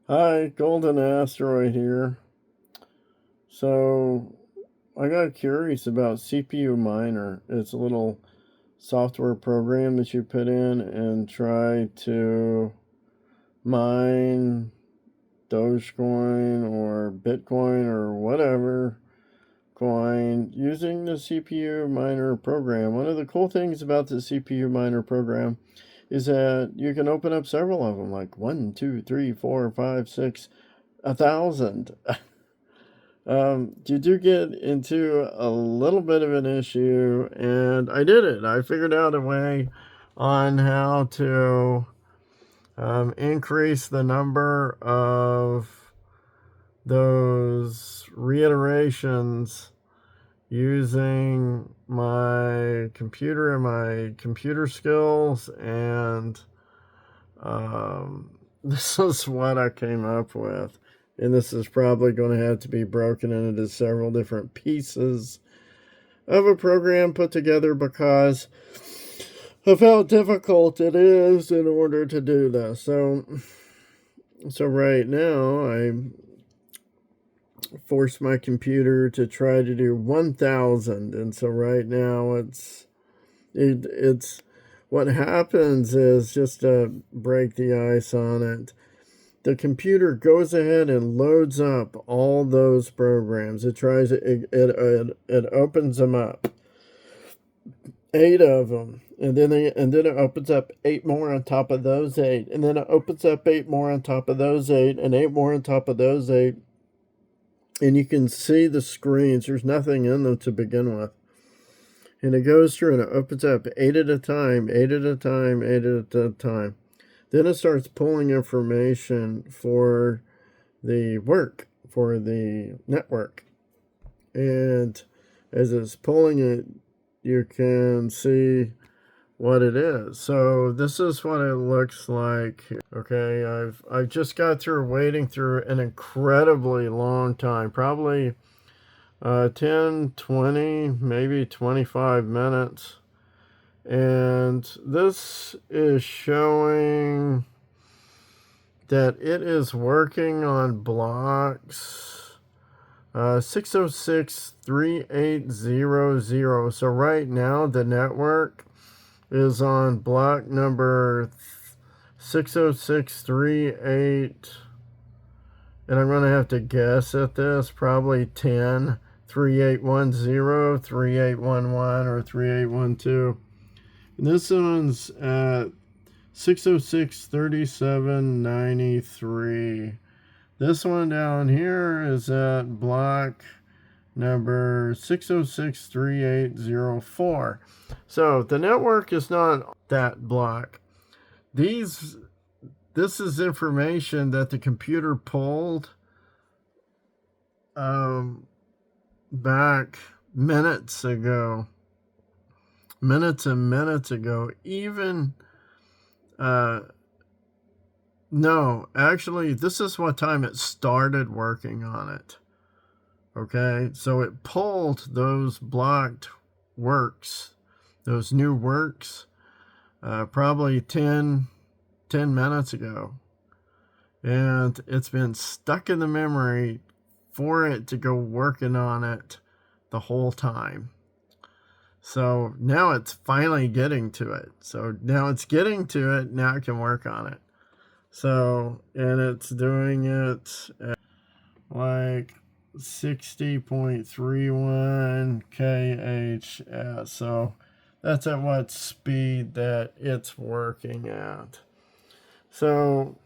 Hi, Golden Asteroid here. So, I got curious about CPU Miner. It's a little software program that you put in and try to mine Dogecoin or Bitcoin or whatever coin using the CPU Miner program. One of the cool things about the CPU Miner program is that you can open up several of them, like 1, 2, 3, 4, 5, 6, 1,000. You do get into a little bit of an issue, and I did it. I figured out a way on how to increase the number of those reiterations using my computer and my computer skills, and this is what I came up with. And this is probably going to have to be broken into several different pieces of a program put together because of how difficult it is in order to do this. So right now I forced my computer to try to do 1,000, and so right now it's what happens is, just to break the ice on it, the computer goes ahead and loads up all those programs. It opens them up, 8 of them, and then it opens up 8 more on top of those 8, and then it opens up 8 more on top of those 8, and 8 more on top of those 8. And you can see the screens. There's nothing in them to begin with. And it goes through and it opens up 8 at a time, 8 at a time, 8 at a time. Then it starts pulling information for the network. And as it's pulling it, you can see what it is. So this is what it looks like. Okay, I've just got through waiting through an incredibly long time, probably 10, 20, maybe 25 minutes. And this is showing that it is working on blocks 6063800. So right now the network is on block number 60638, and I'm going to have to guess at this, probably 10, 3810, 3811, or 3812. And this one's at 6063793. This one down here is at block number 6063804. So the network is not that block. This is information that the computer pulled back minutes ago. Minutes and minutes ago. Even no, actually, this is what time it started working on it. Okay, so it pulled those blocked works, those new works, probably 10 minutes ago. And it's been stuck in the memory for it to go working on it the whole time. So now it's finally getting to it. So now it's getting to it. Now it can work on it. So, and it's doing it at like 60.31 kHz. So that's at what speed that it's working at. So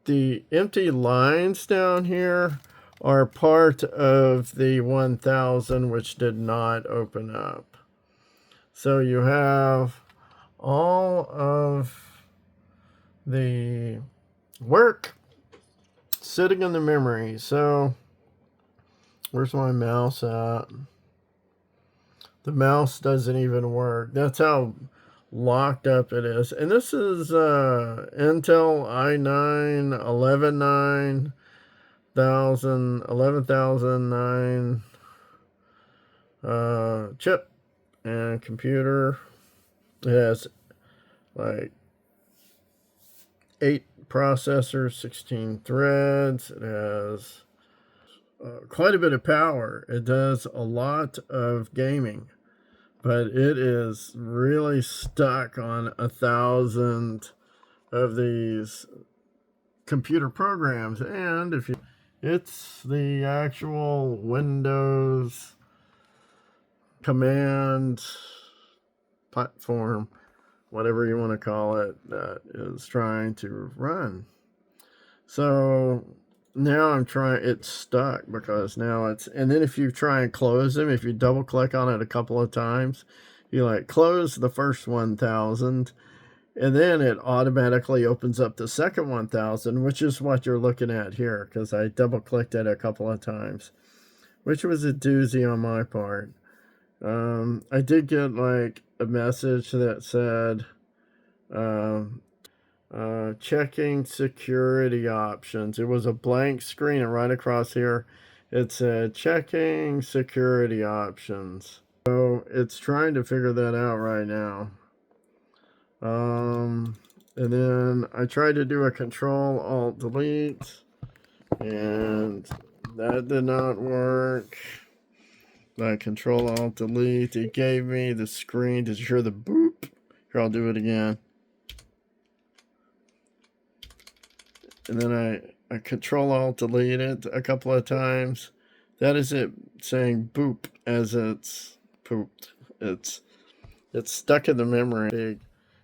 the empty lines down here are part of the 1000, which did not open up. So you have all of the work sitting in the memory. So where's my mouse at? The mouse doesn't even work. That's how locked up it is. And this is Intel i9 11009 chip and computer. It has like 8 processor, 16 threads. It has quite a bit of power. It does a lot of gaming, but it is really stuck on 1,000 of these computer programs. And if you, it's the actual Windows command platform, whatever you want to call it, that is trying to run. So now I'm trying, it's stuck because now it's, and then if you try and close them, if you double click on it a couple of times, you like close the first 1,000, and then it automatically opens up the second 1,000, which is what you're looking at here, because I double clicked it a couple of times, which was a doozy on my part. I did get like a message that said, checking security options. It was a blank screen, and right across here it said checking security options. So it's trying to figure that out right now. And then I tried to do a Control-Alt-Delete, and that did not work. By Control-Alt-Delete, it gave me the screen. Did you hear the boop? Here, I'll do it again. And then I Control-Alt-Delete it a couple of times. That is it saying boop as it's pooped. It's stuck in the memory.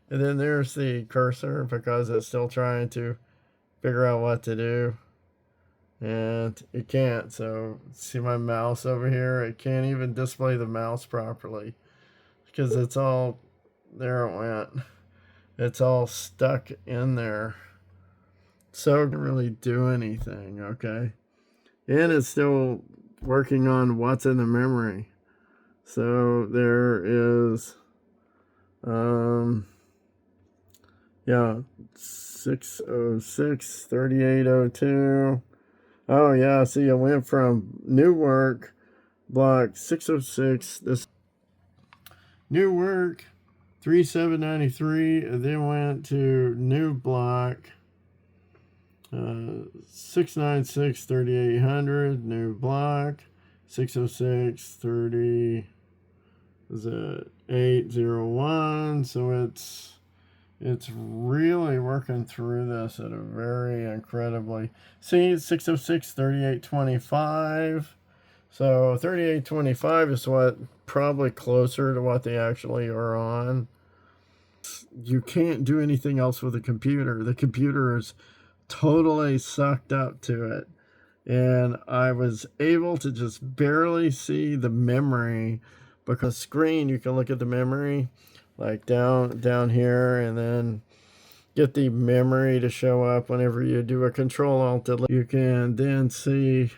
And then there's the cursor because it's still trying to figure out what to do. And it can't. So see my mouse over here? It can't even display the mouse properly because it's all, there it went. It's all stuck in there. So it can't really do anything, okay? And it's still working on what's in the memory. So there is, yeah, 606, 3802. Oh, yeah, see, I went from new work, block 606, this new work, 3793, and then went to new block, 696, 3800, new block, 606, 30, is it 801, so it's really working through this at a very incredibly, see, 606, 3825, so 3825 is what, probably closer to what they actually are on. You can't do anything else with the computer. The computer is totally sucked up to it. And I was able to just barely see the memory because screen, you can look at the memory like down here, and then get the memory to show up whenever you do a Control-Alt-Delete. You can then see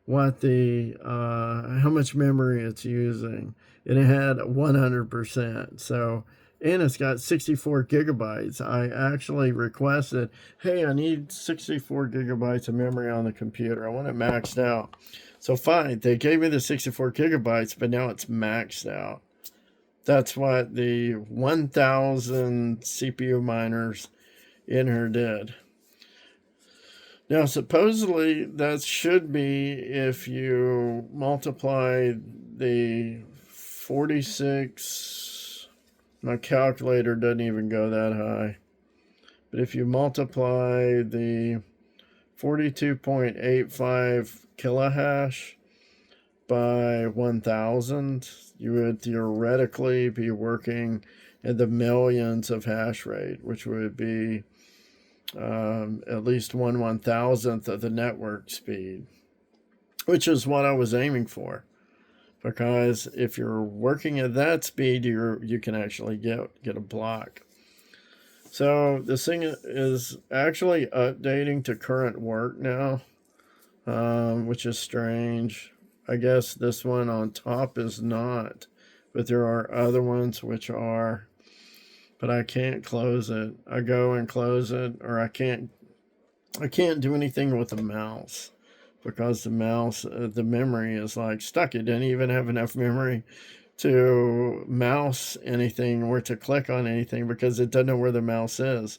what the how much memory it's using, and it had 100%. So, and it's got 64 gigabytes. I actually requested, hey, I need 64 gigabytes of memory on the computer. I want it maxed out. So fine, they gave me the 64 gigabytes, but now it's maxed out. That's what the 1,000 CPU miners in here did. Now, supposedly, that should be if you multiply the 46, my calculator doesn't even go that high, but if you multiply the 42.85 kilohash by 1,000, you would theoretically be working in the millions of hash rate, which would be at least 1/1000th of the network speed, which is what I was aiming for. Because if you're working at that speed, you can actually get a block. So this thing is actually updating to current work now, which is strange. I guess this one on top is not, but there are other ones which are. But I can't close it. I go and close it, or I can't do anything with the mouse because the mouse, the memory is like stuck. It didn't even have enough memory to mouse anything or to click on anything because it doesn't know where the mouse is.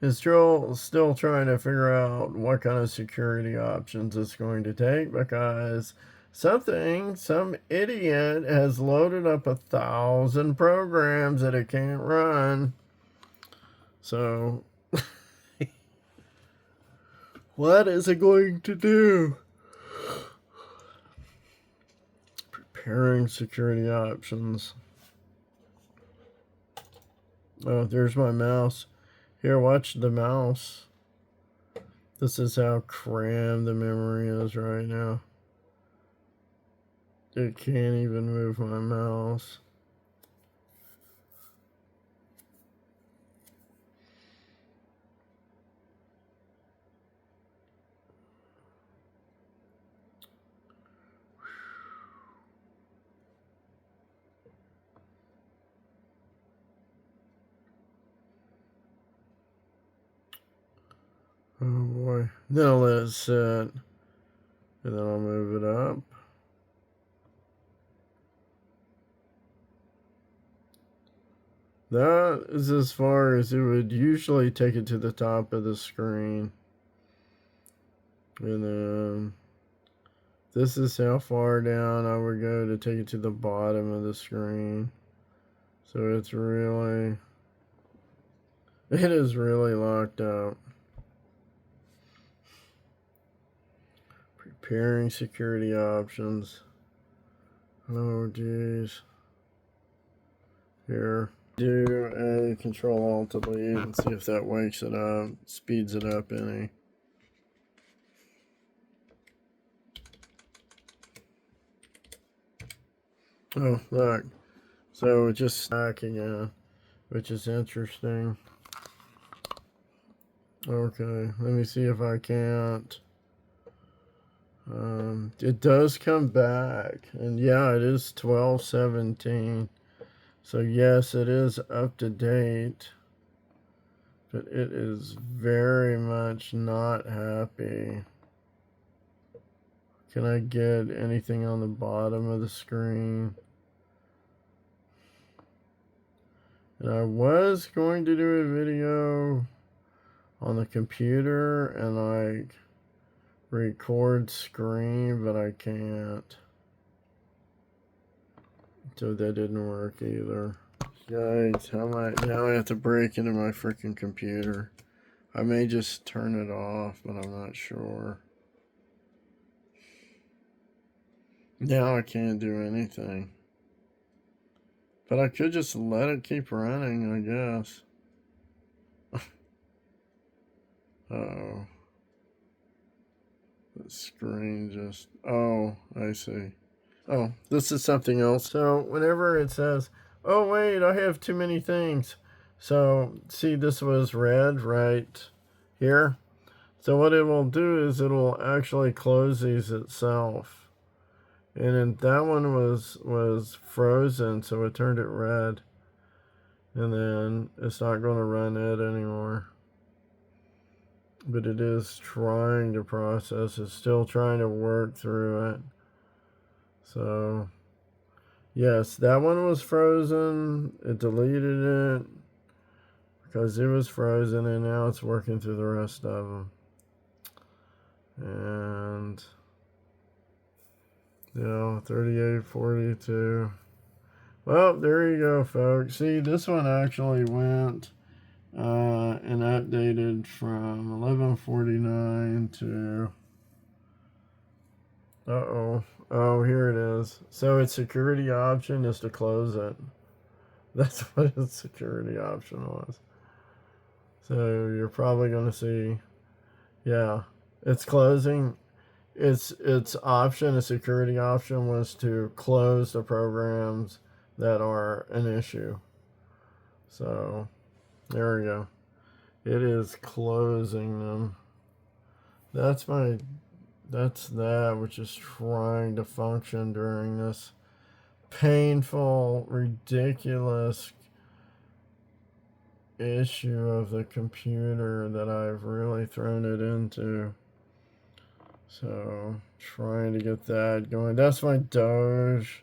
is still trying to figure out what kind of security options it's going to take, because some idiot has loaded up 1,000 programs that it can't run. So what is it going to do? Preparing security options. Oh, there's my mouse. Here, watch the mouse. This is how crammed the memory is right now. It can't even move my mouse. Oh boy. Then I'll let it sit. And then I'll move it up. That is as far as it would usually take it to the top of the screen. And then this is how far down I would go to take it to the bottom of the screen. So it is really locked up. Preparing security options. Oh geez. Here. Do a Control-Alt-Delete and see if that wakes it up, speeds it up any. Oh, look. So it's just stuck again, which is interesting. Okay, let me see if I can't. It does come back, and yeah, it is 12/17. So yes, it is up to date, but it is very much not happy. Can I get anything on the bottom of the screen? And I was going to do a video on the computer and like record screen, but I can't. So that didn't work either. Yikes, now I have to break into my freaking computer. I may just turn it off, but I'm not sure. Now I can't do anything. But I could just let it keep running, I guess. Uh-oh. The screen just... Oh, I see. Oh, this is something else. So whenever it says, oh wait, I have too many things. So see, this was red right here. So what it will do is it will actually close these itself. And then that one was frozen, so it turned it red. And then it's not going to run it anymore. But it is trying to process. It's still trying to work through it. So, yes, that one was frozen. It deleted it because it was frozen, and now it's working through the rest of them. And, 3842. Well, there you go, folks. See, this one actually went and updated from 1149 to... Oh, here it is. So its security option is to close it. That's what its security option was. So you're probably going to see, yeah, it's closing. Its option, a security option, was to close the programs that are an issue. So there we go. It is closing them. That's that which is trying to function during this painful, ridiculous issue of the computer that I've really thrown it into. So, trying to get that going. That's my Doge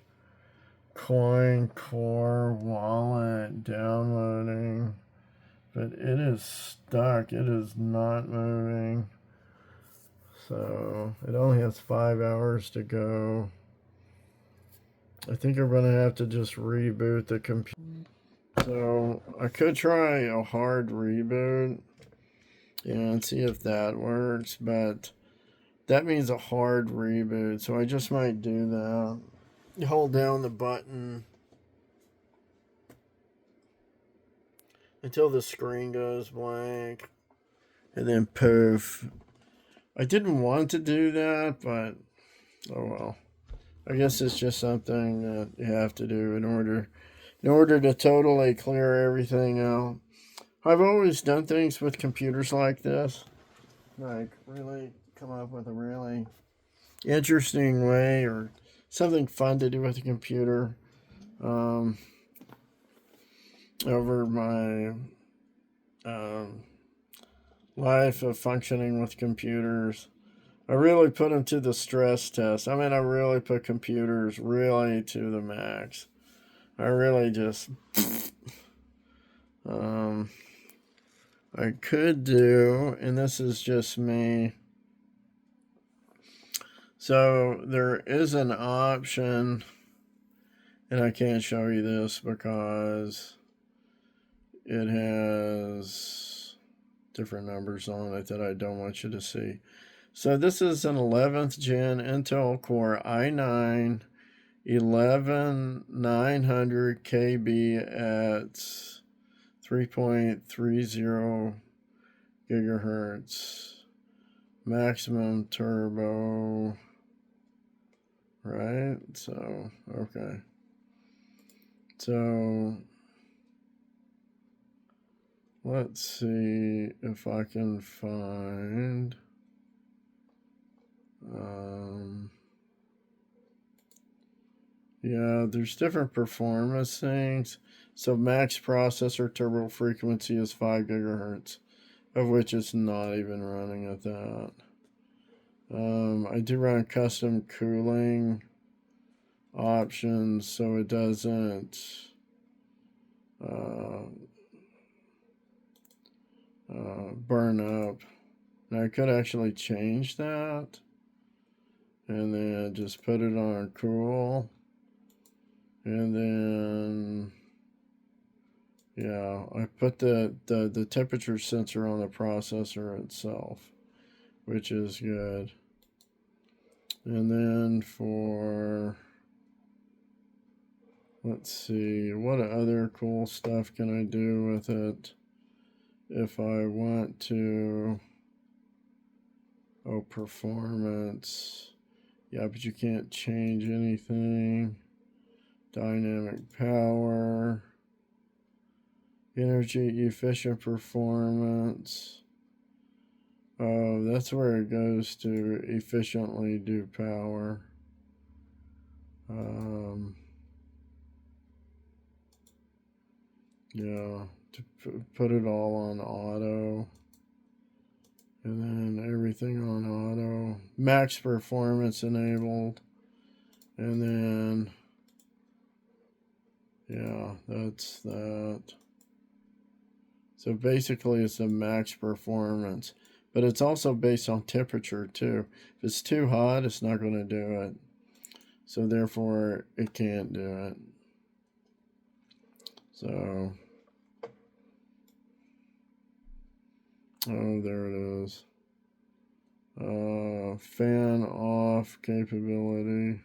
Coin Core wallet downloading. but it is stuck. It is not moving. So it only has 5 hours to go. I think I'm going to have to just reboot the computer. So I could try a hard reboot and see if that works, but that means a hard reboot. So I just might do that. You hold down the button until the screen goes blank, and then poof. I didn't want to do that, but oh well. I guess it's just something that you have to do in order to totally clear everything out. I've always done things with computers like this, like really come up with a really interesting way or something fun to do with a computer. Over my life of functioning with computers, I really put them to the stress test. I mean, I really put computers really to the max. I really just, I could do, and this is just me. So there is an option, and I can't show you this because it has different numbers on it that I don't want you to see. So this is an 11th gen Intel Core i9 11900 KB at 3.30 gigahertz. Maximum turbo, right? So, okay. So, let's see if I can find, yeah, there's different performance things. So max processor turbo frequency is 5 gigahertz, of which it's not even running at that. I do run custom cooling options so it doesn't burn up. Now I could actually change that and then just put it on cool, and then yeah, I put the temperature sensor on the processor itself, which is good. And then for, let's see, what other cool stuff can I do with it if I want to? Oh, performance. Yeah, but you can't change anything. Dynamic power. Energy efficient performance. Oh, that's where it goes to efficiently do power. Yeah, to put it all on auto. And then everything on auto. Max performance enabled. And then, yeah, that's that. So basically it's a max performance. But it's also based on temperature too. If it's too hot, it's not going to do it. So therefore, it can't do it. So, oh, there it is. Fan off capability.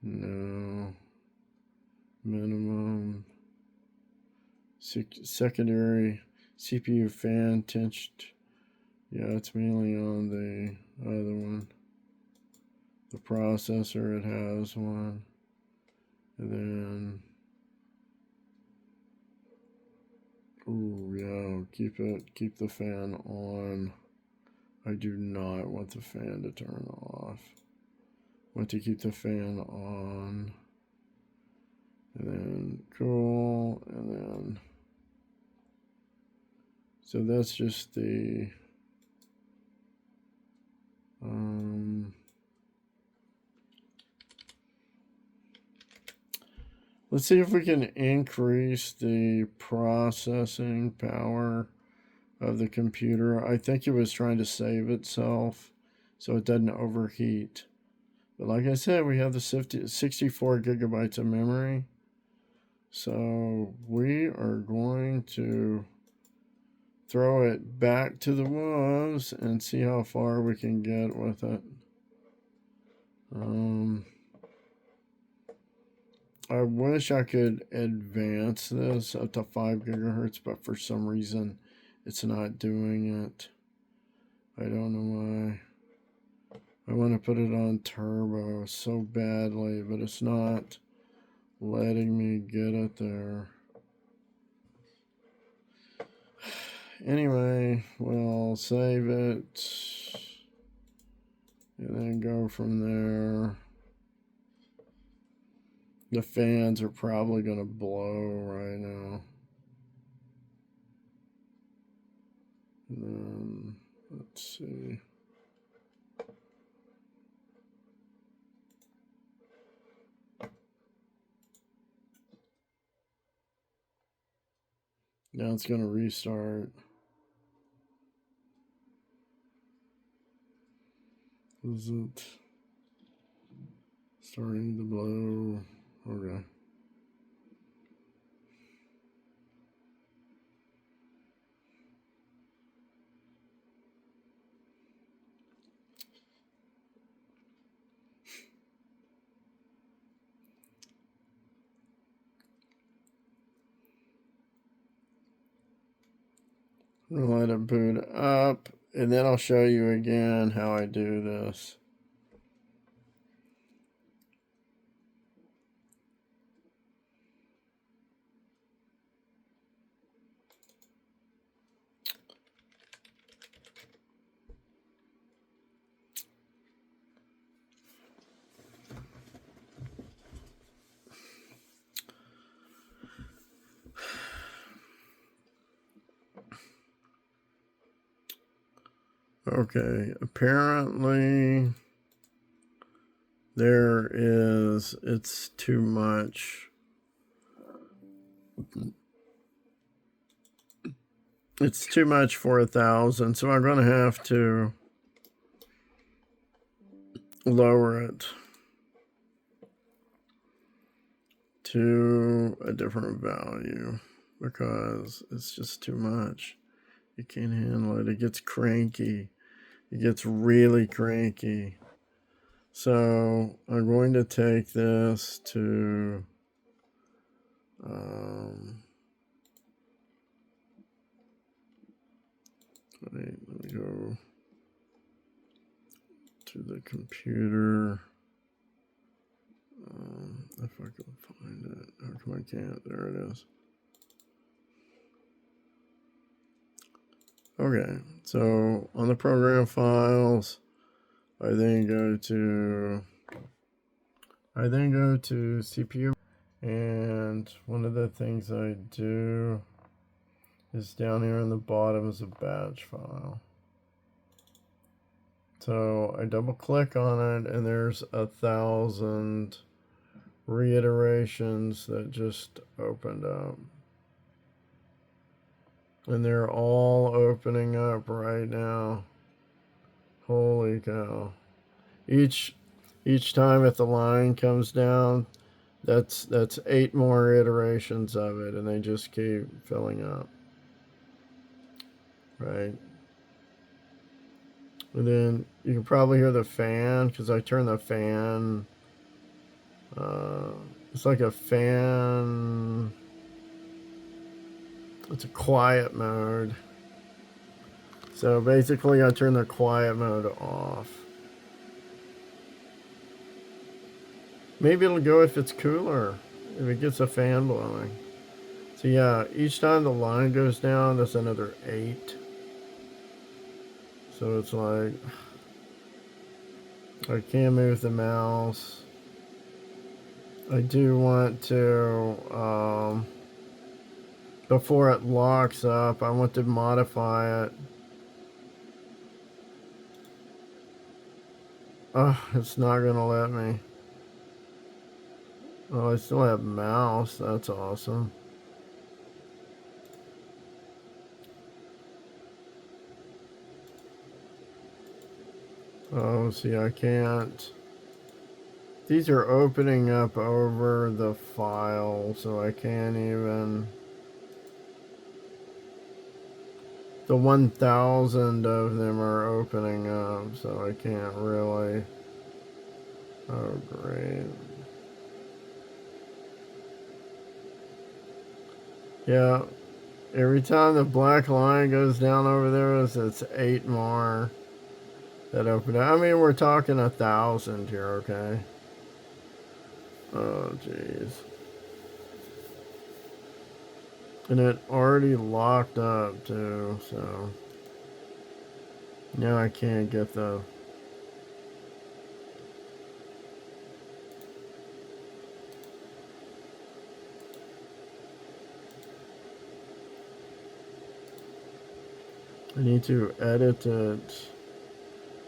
No. Minimum. Secondary CPU fan tensed. Yeah, it's mainly on the other one. The processor, it has one. And then, ooh, yeah, keep the fan on. I do not want the fan to turn off. I want to keep the fan on. And then cool, and then, so that's just the, Let's see if we can increase the processing power of the computer. I think it was trying to save itself so it doesn't overheat. But like I said, we have the 64 gigabytes of memory. So we are going to throw it back to the wolves and see how far we can get with it. I wish I could advance this up to 5 gigahertz, but for some reason it's not doing it. I don't know why. I want to put it on turbo so badly, but it's not letting me get it there. Anyway, we'll save it and then go from there. The fans are probably going to blow right now. And then, let's see. Now it's going to restart. Is it starting to blow? Okay. I'm going to let it boot up, and then I'll show you again how I do this. Okay, apparently it's too much. It's too much for 1,000, so I'm going to have to lower it to a different value because it's just too much. You can't handle it. It gets cranky. It gets really cranky. So I'm going to take this to wait, let me go to the computer. If I can find it. How come I can't? There it is. Okay, so on the program files, I then go to CPU, and one of the things I do is down here in the bottom is a batch file. So I double click on it, and there's 1,000 reiterations that just opened up. And they're all opening up right now. Holy cow. Each time if the line comes down, that's 8 more iterations of it, and they just keep filling up. Right? And then you can probably hear the fan, because I turn the fan. It's like a fan. It's a quiet mode. So basically I turn the quiet mode off. Maybe it'll go if it's cooler, if it gets a fan blowing. So yeah, each time the line goes down, that's another 8. So it's like, I can't move the mouse. I do want to, before it locks up, I want to modify it. Oh, it's not gonna let me. Oh, I still have mouse. That's awesome. Oh, see, I can't. These are opening up over the file, so I can't even. The 1,000 of them are opening up, so I can't really. Oh, great. Yeah, every time the black line goes down over there, it's 8 more that open up. I mean, we're talking 1,000 here, okay? Oh, jeez. And it already locked up, too, so. Now I can't get the. I need to edit it.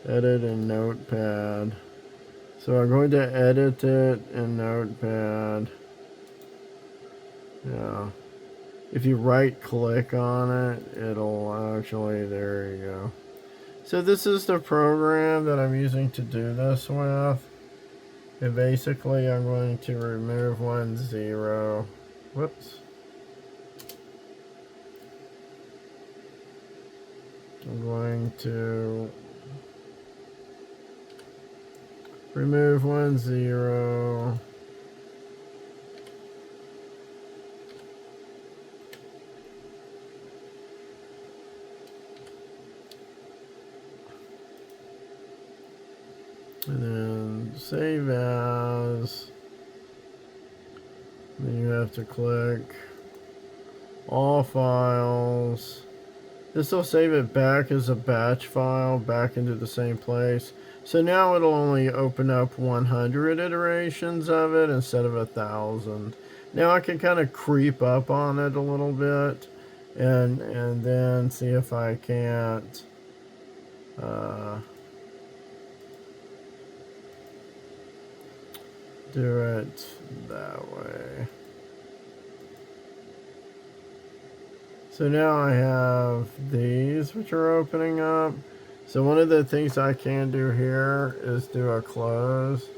Edit in Notepad. So I'm going to edit it in Notepad. Yeah. If you right click on it, it'll actually, there you go. So this is the program that I'm using to do this with. And basically I'm going to remove 1, 0. Whoops. I'm going to remove 1, 0. And then save as. Then you have to click all files. This will save it back as a batch file back into the same place. So now it'll only open up 100 iterations of it instead of 1,000. Now I can kind of creep up on it a little bit and then see if I can't do it that way. So now I have these which are opening up. So one of the things I can do here is do a close.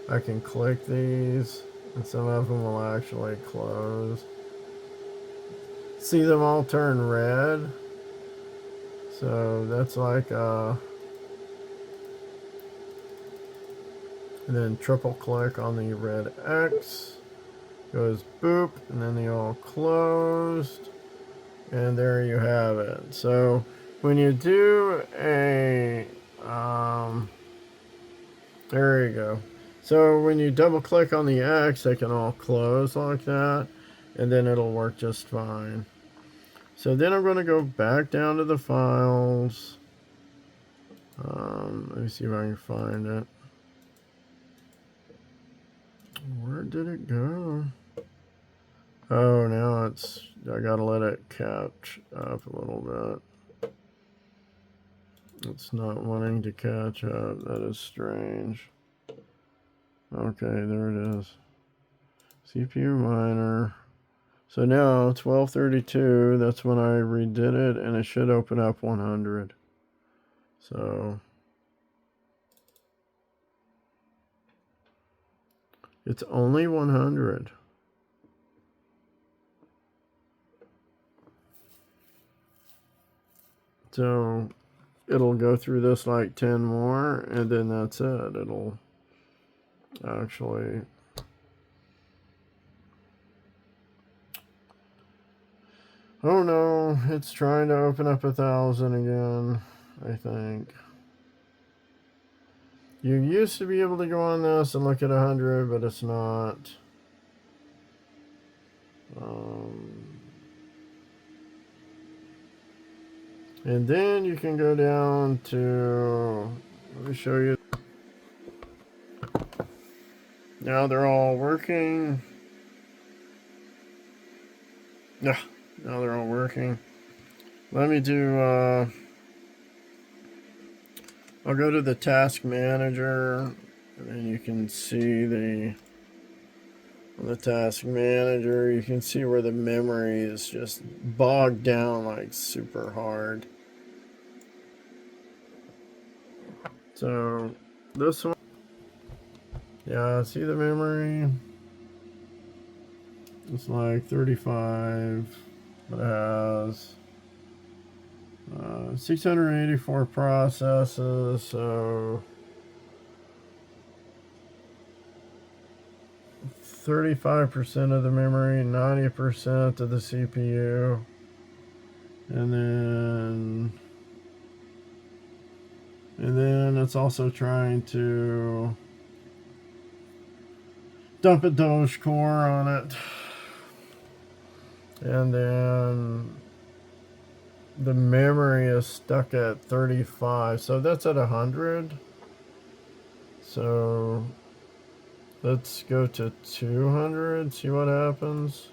I can click these and some of them will actually close. See them all turn red. So that's like and then triple click on the red X. Goes boop and then they all closed. And there you have it. So when you do a there you go. So when you double click on the X, they can all close like that, and then it'll work just fine. So then I'm going to go back down to the files. Let me see if I can find it. Where did it go? Oh, now it's, I gotta let it catch up a little bit. It's not wanting to catch up. That is strange. Okay, there it is. CPU miner. So now 1232, that's when I redid it, and it should open up 100. So it's only 100. So it'll go through this like 10 more, and then that's it. It'll actually. Oh no, it's trying to open up 1,000 again, I think. You used to be able to go on this and look at 100, but it's not. And then you can go down to, let me show you. Now they're all working. Yeah, now they're all working. Let me do, I'll go to the task manager, and then you can see the On the task manager, you can see where the memory is just bogged down like super hard. So this one, yeah, see the memory? It's like 35, but it has 684 processes, so 35% of the memory, 90% of the CPU, and then it's also trying to dump a Doge core on it, and then the memory is stuck at 35, so that's at 100. So let's go to 200, see what happens.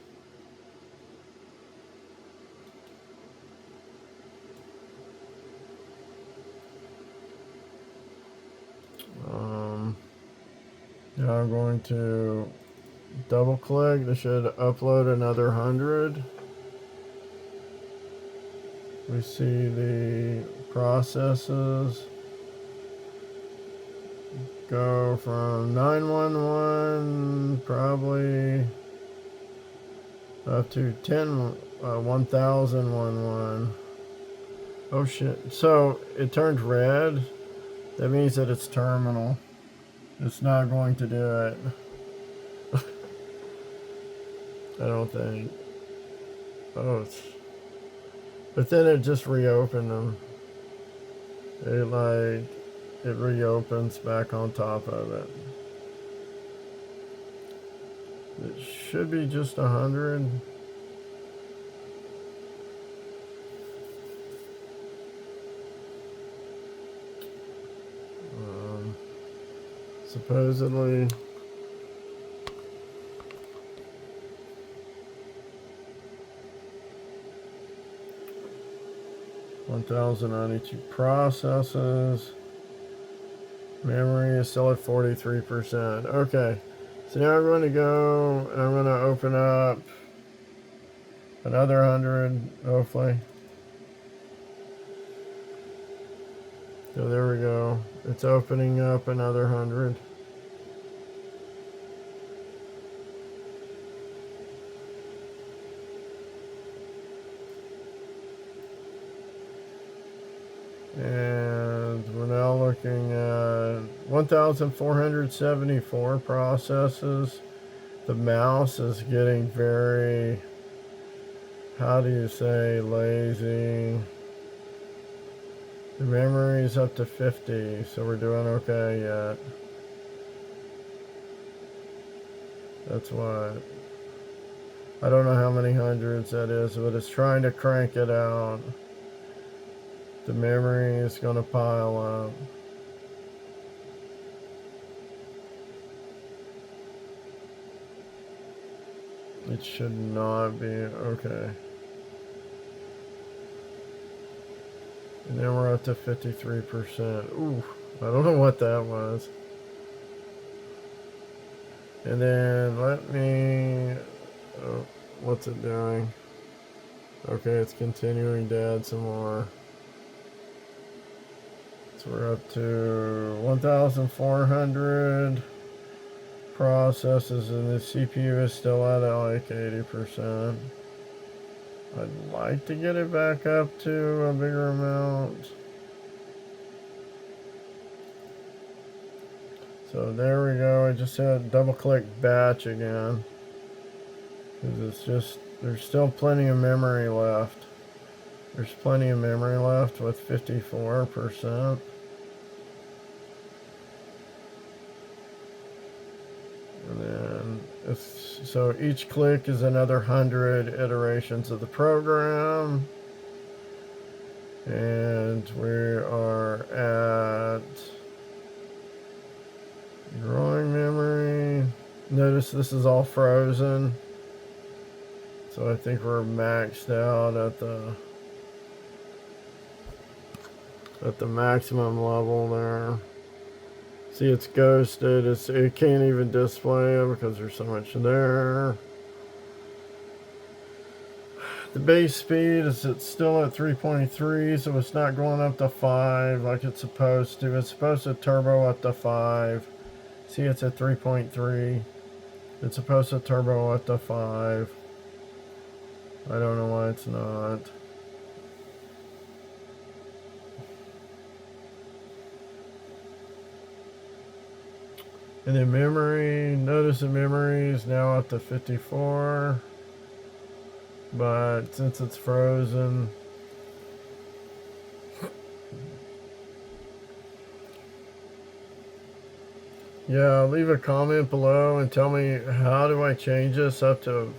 Now I'm going to double click. This should upload another 100. We see the processes go from 911 probably up to 1011. Oh shit. So it turned red. That means that it's terminal. It's not going to do it. I don't think. Oh, but then it just reopened them. It reopens back on top of it. It should be just 100. Supposedly. (1,092) processes. Memory is still at 43%. Okay, so now I'm going to go and I'm going to open up another 100, hopefully. So there we go. It's opening up another 100. And we're now looking at 1,474 processes. The mouse is getting very, how do you say, lazy. The memory is up to 50, so we're doing okay yet. That's what. I don't know how many hundreds that is, but it's trying to crank it out. The memory is going to pile up. It should not be. Okay. And then we're up to 53%. Ooh, I don't know what that was. And then let me... Oh, what's it doing? Okay, it's continuing to add some more. So we're up to 1,400 processes, and the CPU is still at like 80%. I'd like to get it back up to a bigger amount. So there we go. I just had double click batch again, because it's just, there's still plenty of memory left. There's plenty of memory left with 54%. And then so each click is another 100 iterations of the program. And we are at growing memory. Notice this is all frozen. So I think we're maxed out at the maximum level there. See, it's ghosted. It can't even display it because there's so much there. The base speed is still at 3.3, so it's not going up to 5 like it's supposed to. It's supposed to turbo up to 5. See, it's at 3.3. It's supposed to turbo up to 5. I don't know why it's not. And then memory, notice the memory is now up to 54. But since it's frozen, yeah, leave a comment below and tell me how do I change this up to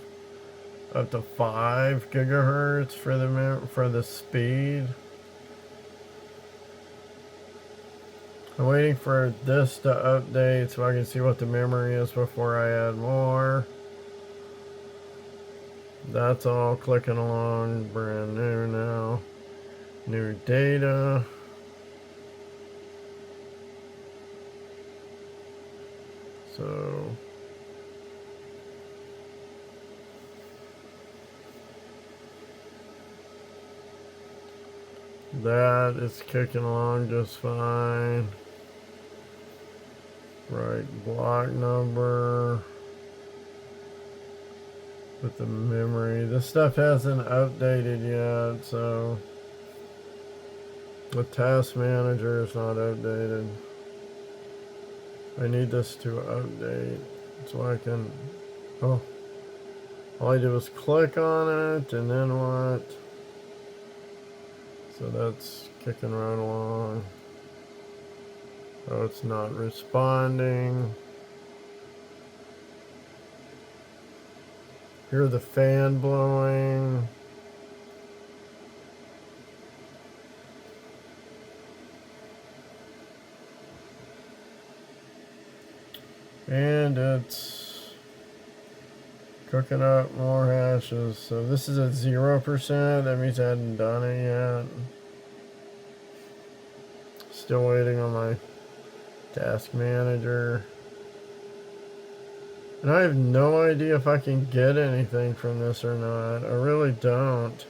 5 gigahertz for the speed. I'm waiting for this to update so I can see what the memory is before I add more. That's all clicking along, brand new now. New data. So that is kicking along just fine. Right, block number with the memory. This stuff hasn't updated yet, so the task manager is not updated. I need this to update so I can, oh, all I did was click on it and then what? So that's kicking right along. Oh, it's not responding. Hear the fan blowing. And it's cooking up more hashes. So this is at 0%. That means I hadn't done it yet. Still waiting on my task manager. And I have no idea if I can get anything from this or not. I really don't.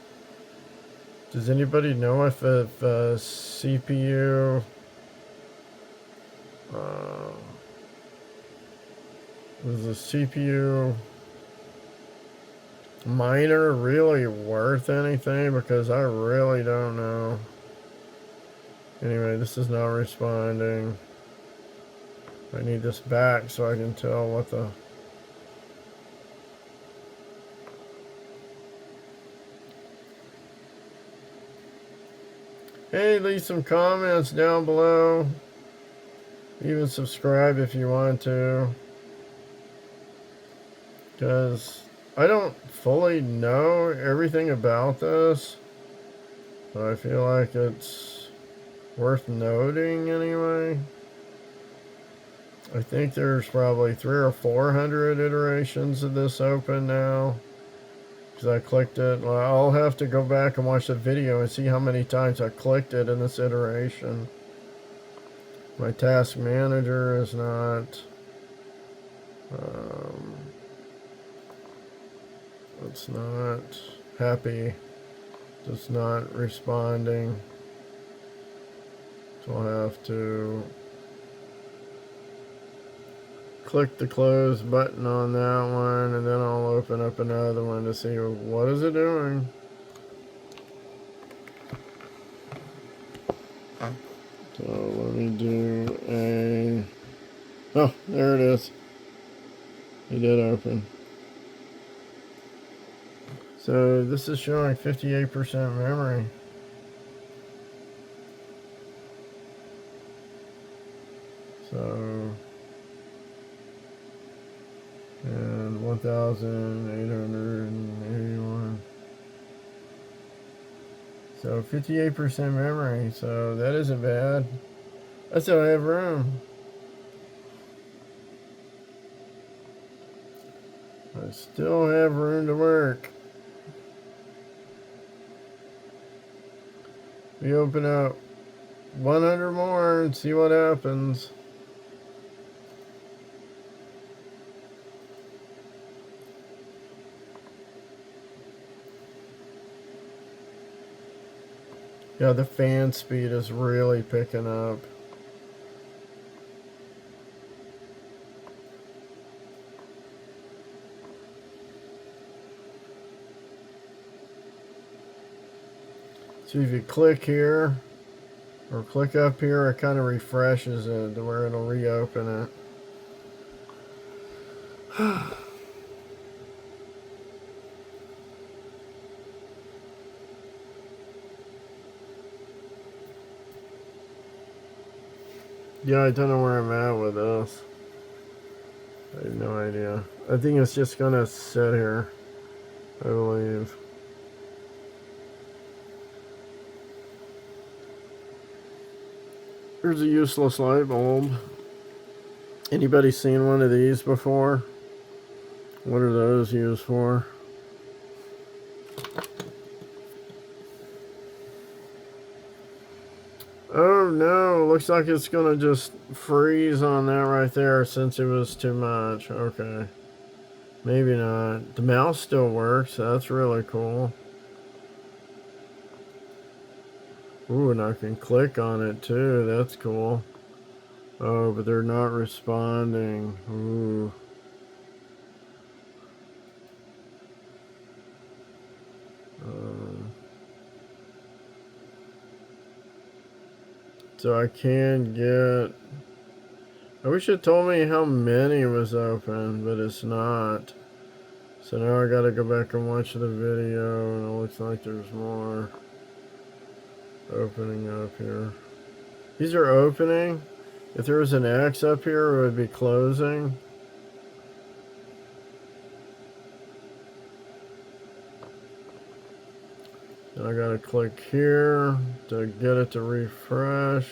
Does anybody know if CPU is a CPU miner really worth anything? Because I really don't know. Anyway, this is not responding. I need this back so I can tell what the... Hey, leave some comments down below. Even subscribe if you want to. Because I don't fully know everything about this. So I feel like it's worth noting anyway. I think there's probably 300 or 400 iterations of this open now. Because I clicked it. Well, I'll have to go back and watch the video and see how many times I clicked it in this iteration. My task manager is not... it's not happy. It's not responding. So I'll have to click the close button on that one, and then I'll open up another one to see what is it doing. So let me do a... Oh, there it is. It did open. So this is showing 58% memory. So, and 1,881. So 58% memory, so that isn't bad. I still have room. I still have room to work. We open up 100 more and see what happens. Yeah, the fan speed is really picking up. So if you click here or click up here, it kind of refreshes it to where it'll reopen it. Yeah, I don't know where I'm at with this. I have no idea. I think it's just gonna sit here, I believe. Here's a useless light bulb. Anybody seen one of these before? What are those used for? Oh no, looks like it's gonna just freeze on that right there since it was too much. Okay. Maybe not. The mouse still works. That's really cool. Ooh, and I can click on it too. That's cool. Oh, but they're not responding. Ooh. So I can get... I wish it told me how many was open, but it's not. So now I gotta go back and watch the video, and it looks like there's more opening up here. These are opening. If there was an X up here, it would be closing. And I gotta click here to get it to refresh.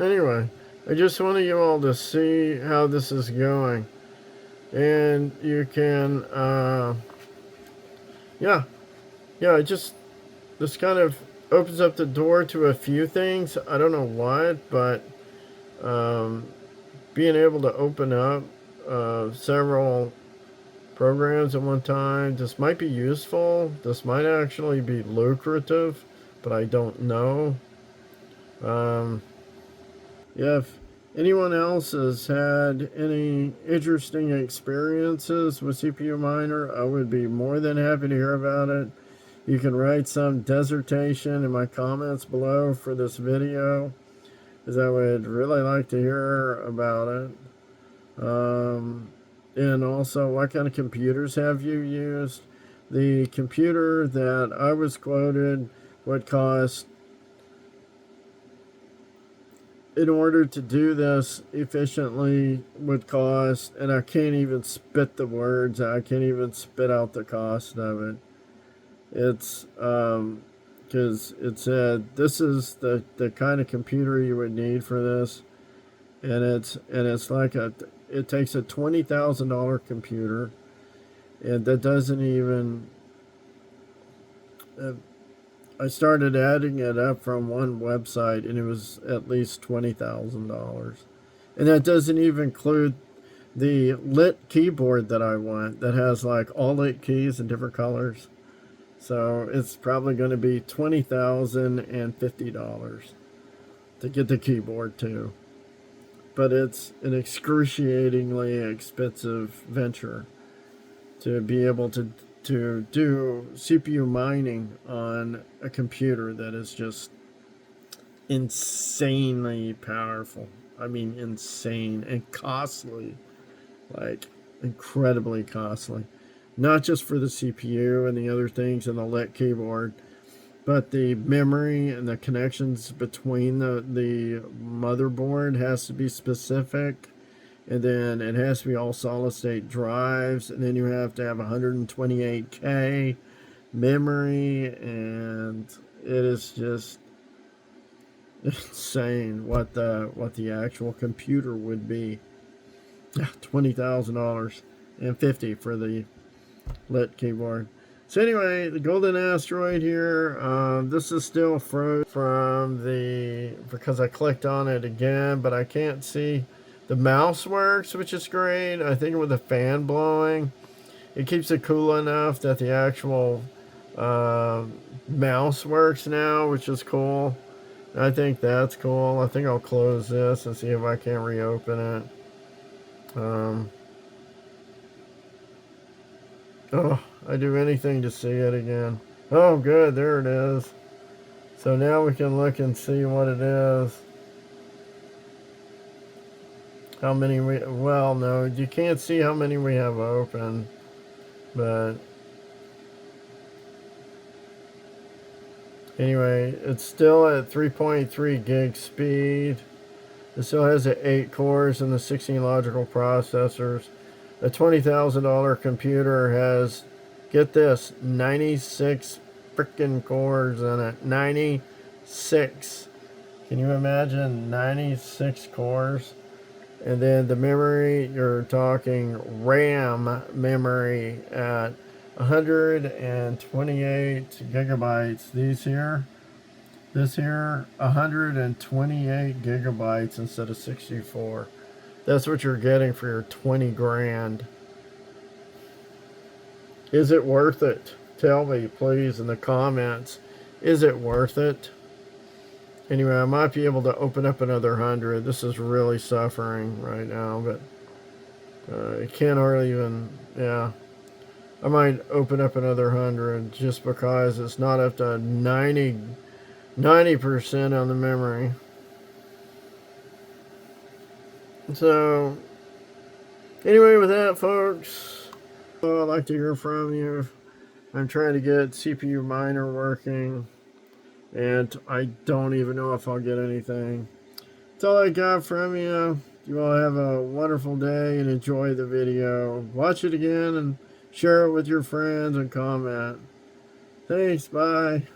Anyway, I just wanted you all to see how this is going. And you can, yeah, this kind of opens up the door to a few things. I don't know what, but being able to open up several programs at one time, this might be useful. This might actually be lucrative, but I don't know. Yeah, if anyone else has had any interesting experiences with CPU Miner, I would be more than happy to hear about it. You can write some dissertation in my comments below for this video, because I would really like to hear about it. And also, what kind of computers have you used? The computer that I was quoted would cost, in order to do this efficiently, would cost, and I can't even spit the words, I can't even spit out the cost of it. It's, because it said, this is the kind of computer you would need for this. And it's like it takes a $20,000 computer, and that doesn't even, I started adding it up from one website, and it was at least $20,000. And that doesn't even include the lit keyboard that I want, that has like all lit keys in different colors. So it's probably going to be $20,050 to get the keyboard too. But it's an excruciatingly expensive venture to be able to do CPU mining on a computer that is just insanely powerful. I mean, insane and costly, like incredibly costly. Not just for the CPU and the other things and the lit keyboard, but the memory and the connections between the motherboard has to be specific. And then it has to be all solid state drives, and then you have to have 128K memory, and it is just insane what the actual computer would be. $20,000 and $50 for the lit keyboard. So anyway, the golden asteroid here, this is still frozen from because I clicked on it again, but I can't see. The mouse works, which is great. I think with the fan blowing, it keeps it cool enough that the actual mouse works now, which is cool. I think that's cool. I think I'll close this and see if I can reopen it. Oh, I do anything to see it again. Oh, good. There it is. So now we can look and see what it is. How many we... Well, no, you can't see how many we have open. But... Anyway, it's still at 3.3 gig speed. It still has the 8 cores and the 16 logical processors. A $20,000 computer has, get this, 96 freaking cores in it. 96. Can you imagine 96 cores? And then the memory, you're talking RAM memory at 128 gigabytes. This here, 128 gigabytes instead of 64. That's what you're getting for your 20 grand. Is it worth it? Tell me, please, in the comments. Is it worth it? Anyway, I might be able to open up another 100. This is really suffering right now, but I can't hardly even, yeah. I might open up another 100 just because it's not up to 90% on the memory. So, anyway, with that, folks, I'd like to hear from you. I'm trying to get CPU miner working, and I don't even know if I'll get anything. That's all I got from you. You all have a wonderful day and enjoy the video. Watch it again and share it with your friends and comment. Thanks, bye.